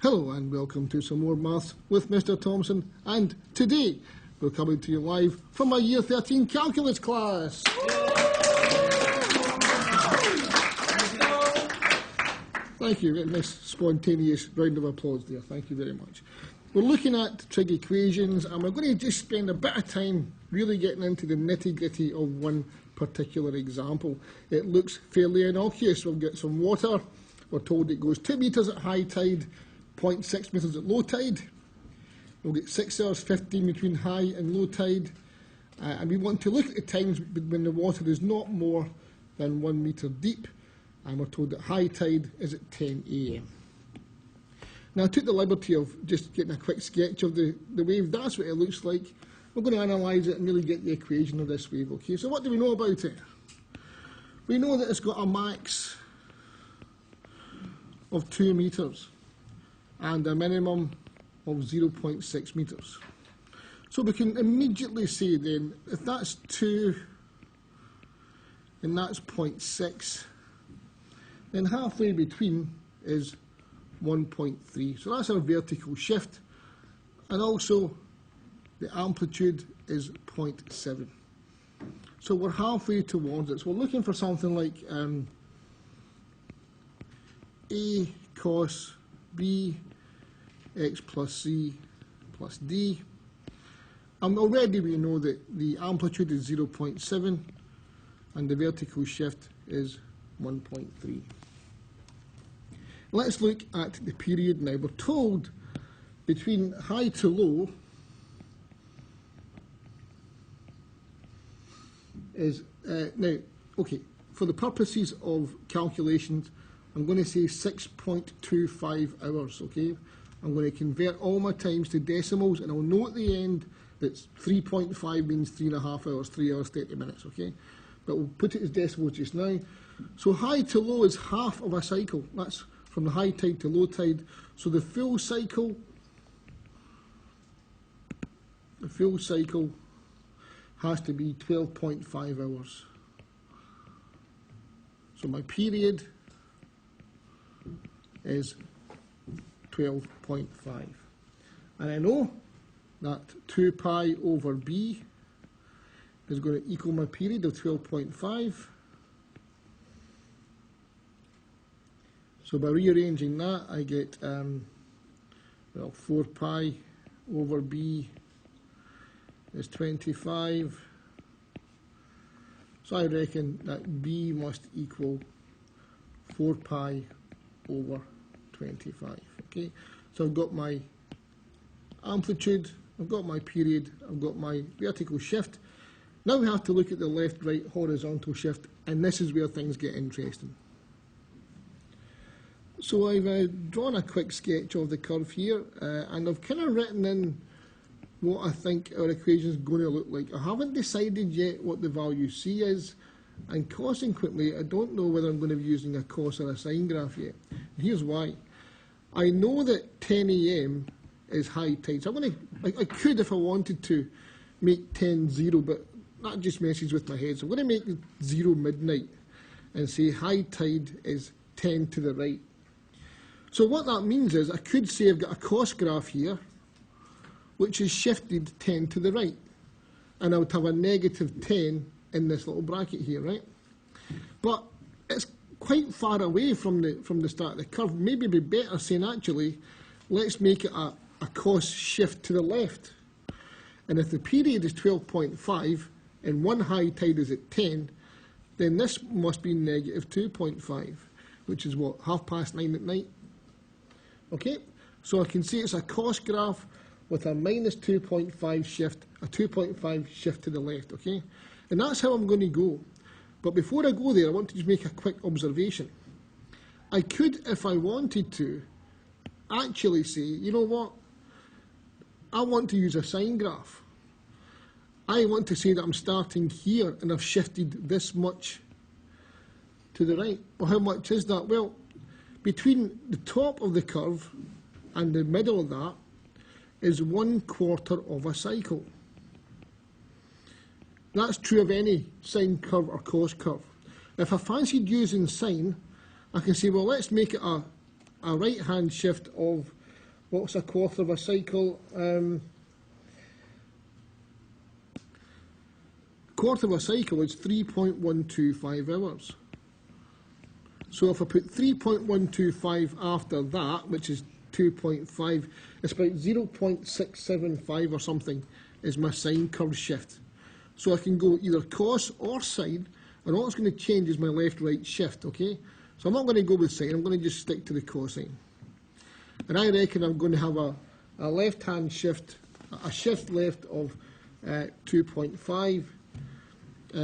Hello and welcome to some more maths with Mr. Thompson, and today we're coming to you live from my Year 13 calculus class. Thank you, a nice spontaneous round of applause there, thank you very much. We're looking at trig equations and we're going to just spend a bit of time really getting into the nitty-gritty of one particular example. It looks fairly innocuous. We'll get some water. We're told it goes 2 metres at high tide, 0.6 metres at low tide. We'll get 6 hours 15 between high and low tide. And we want to look at the times when the water is not more than 1 metre deep. And we're told that high tide is at 10 AM. Now I took the liberty of just getting a quick sketch of the wave. That's what it looks like. We're going to analyse it and really get the equation of this wave. Okay, so what do we know about it? We know that it's got a max of 2 metres and a minimum of 0.6 metres. So we can immediately say then, if that's 2 and that's 0.6, then halfway between is 1.3. So that's our vertical shift, and also the amplitude is 0.7. So we're halfway towards it. So we're looking for something like A cos B x plus C plus D. And already we know that the amplitude is 0.7 and the vertical shift is 1.3. Let's look at the period now. We're told between high to low is, now, okay, for the purposes of calculations, I'm going to say 6.25 hours, okay? I'm going to convert all my times to decimals, and I'll know at the end that 3.5 means 3.5 hours, 3 hours, 30 minutes, okay? But we'll put it as decimals just now. So high to low is half of a cycle. That's from the high tide to low tide. So the full cycle has to be 12.5 hours. So my period is 12.5. And I know that 2 pi over b is going to equal my period of 12.5. So by rearranging that, I get, well, 4 pi over b is 25. So I reckon that b must equal 4 pi over 25. Okay, so I've got my amplitude, I've got my period, I've got my vertical shift. Now we have to look at the left-right horizontal shift, and this is where things get interesting. So I've drawn a quick sketch of the curve here, and I've kind of written in what I think our equation is going to look like. I haven't decided yet what the value C is, and consequently I don't know whether I'm going to be using a cos or a sine graph yet. And here's why. I know that 10 AM is high tide, so I could, if I wanted to, make 10 0, but that just messes with my head. So I'm going to make it 0 midnight and say high tide is 10 to the right. So what that means is I could say I've got a cos graph here which is shifted 10 to the right, and I would have a negative 10 in this little bracket here, right? But it's quite far away from the start of the curve. Maybe it'd be better saying, actually, let's make it a cos shift to the left. And if the period is 12.5 and one high tide is at 10, then this must be negative 2.5, which is what, 9:30 at night? Okay, so I can see it's a cos graph with a minus 2.5 shift, a 2.5 shift to the left, okay? And that's how I'm going to go. But before I go there, I want to just make a quick observation. I could, if I wanted to, actually say, you know what? I want to use a sine graph. I want to say that I'm starting here and I've shifted this much to the right. Well, how much is that? Well, between the top of the curve and the middle of that is 1/4 of a cycle. That's true of any sine curve or cos curve. If I fancied using sine, I can say, well, let's make it a right-hand shift of What's a quarter of a cycle? Quarter of a cycle is 3.125 hours. So if I put 3.125 after that, which is 2.5, it's about 0.675 or something is my sine curve shift. So I can go either cos or sine, and all it's going to change is my left-right shift, okay? So I'm not going to go with sine, I'm going to just stick to the cosine. And I reckon I'm going to have a left-hand shift, a shift left of 2.5,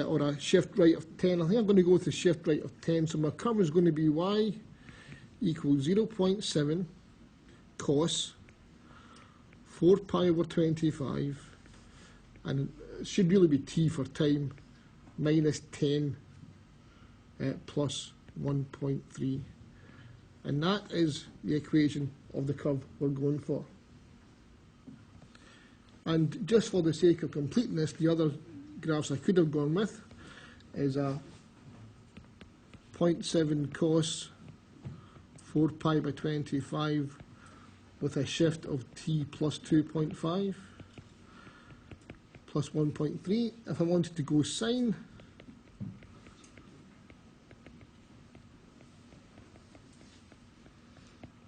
or a shift right of 10. I think I'm going to go with the shift right of 10. So my curve is going to be y equals 0.7 cos 4 pi over 25, and it should really be t for time, minus 10 plus 1.3. And that is the equation of the curve we're going for. And just for the sake of completeness, the other graphs I could have gone with is a 0.7 cos 4 pi by 25 with a shift of t plus 2.5 plus 1.3. If I wanted to go sine,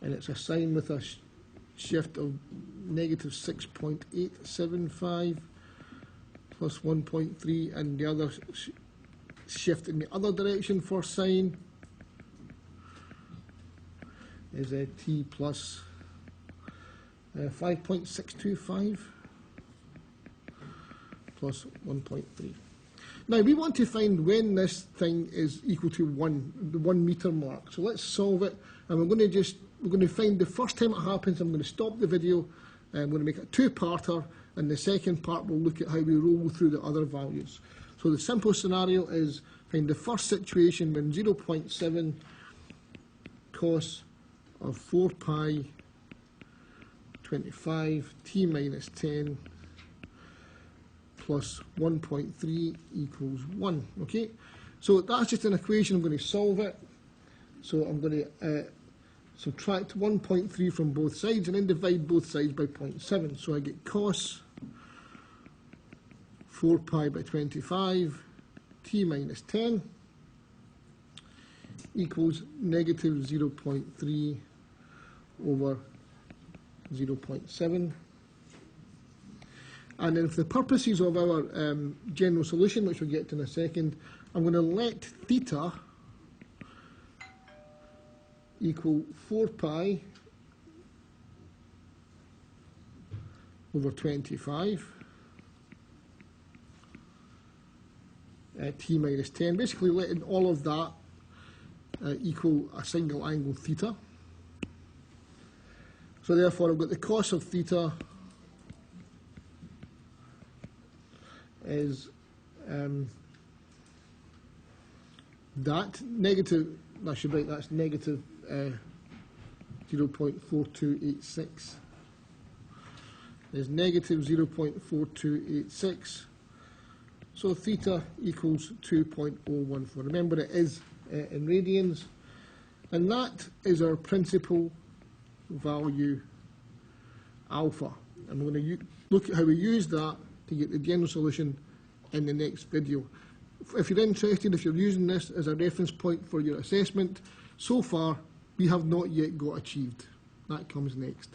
and it's a sine with a shift of negative 6.875 plus 1.3, and the other shift in the other direction for sine is a t plus 5.625 plus 1.3. Now we want to find when this thing is equal to 1, the 1 meter mark. So let's solve it, and we're going to find the first time it happens. I'm going to stop the video, and I'm going to make it a two-parter, and the second part we'll look at how we roll through the other values. So the simple scenario is find the first situation when 0.7 cos of 4 pi 25 t minus 10 plus 1.3 equals 1. Okay, so that's just an equation. I'm going to solve it. So I'm going to subtract 1.3 from both sides and then divide both sides by 0.7. So I get cos 4 pi by 25 t minus 10 equals negative 0.3 over 0.7. And then for the purposes of our general solution, which we'll get to in a second, I'm going to let theta equal 4 pi over 25 t minus 10, basically letting all of that equal a single angle theta. So therefore I've got the cos of theta is that negative, I should write that's negative 0.4286 is negative 0.4286. So theta equals 2.014. Remember, it is in radians, and that is our principal value alpha. And we're going to look at how we use that to get the general solution in the next video. If you're interested, if you're using this as a reference point for your assessment, so far we have not yet got achieved. That comes next.